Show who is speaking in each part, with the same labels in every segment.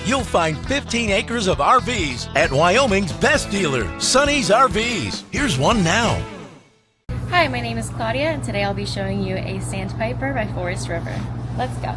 Speaker 1: you'll find 15 acres of RVs at Wyoming's best dealer, Sonny's RVs. Here's one now.
Speaker 2: Hi, my name is Claudia, and today I'll be showing you a Sandpiper by Forest River. Let's go.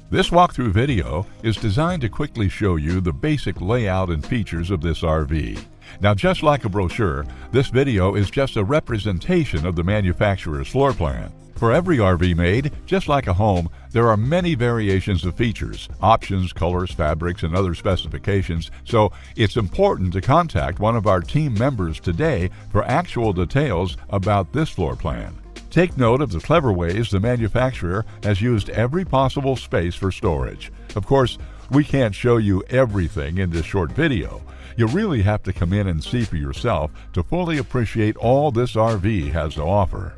Speaker 3: This walkthrough video is designed to quickly show you the basic layout and features of this RV. Now, just like a brochure, this video is just a representation of the manufacturer's floor plan. For every RV made, just like a home, there are many variations of features, options, colors, fabrics, and other specifications, so it's important to contact one of our team members today for actual details about this floor plan. Take note of the clever ways the manufacturer has used every possible space for storage. Of course, we can't show you everything in this short video. You really have to come in and see for yourself to fully appreciate all this RV has to offer.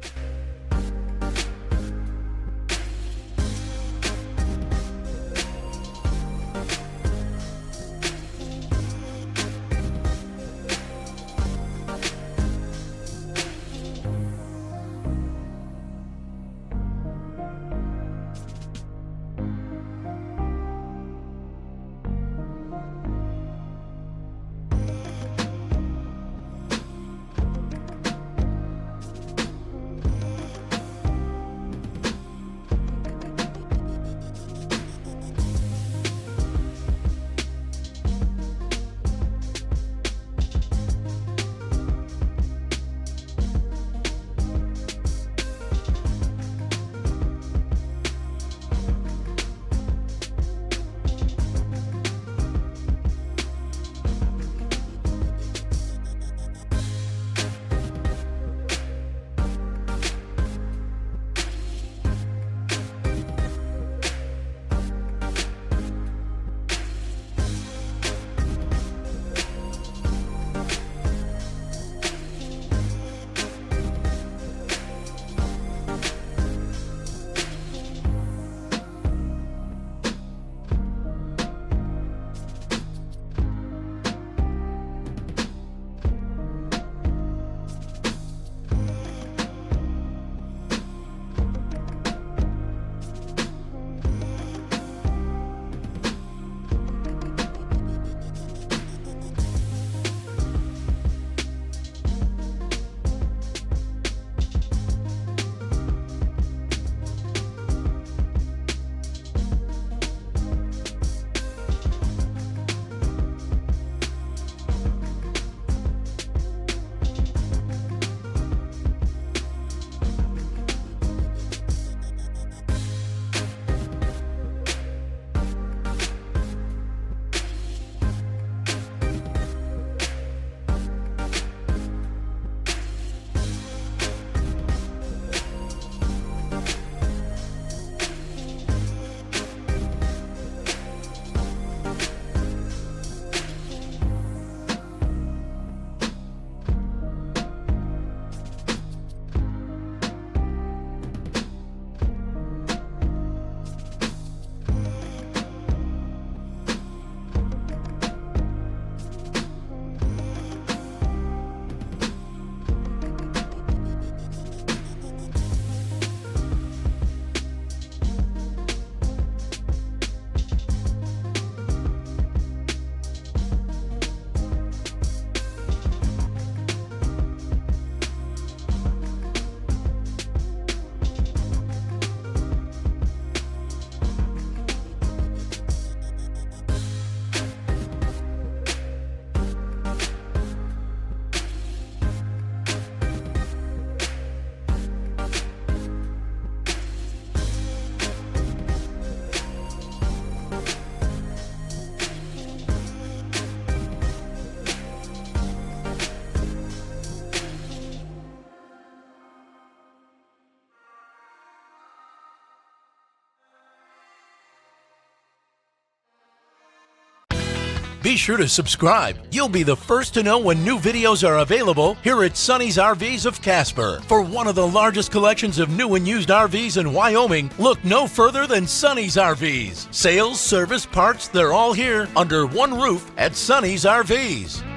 Speaker 1: Be sure to subscribe. You'll be the first to know when new videos are available here at Sonny's RVs of Casper. For one of the largest collections of new and used RVs in Wyoming, look no further than Sonny's RVs. Sales, service, parts, they're all here under one roof at Sonny's RVs.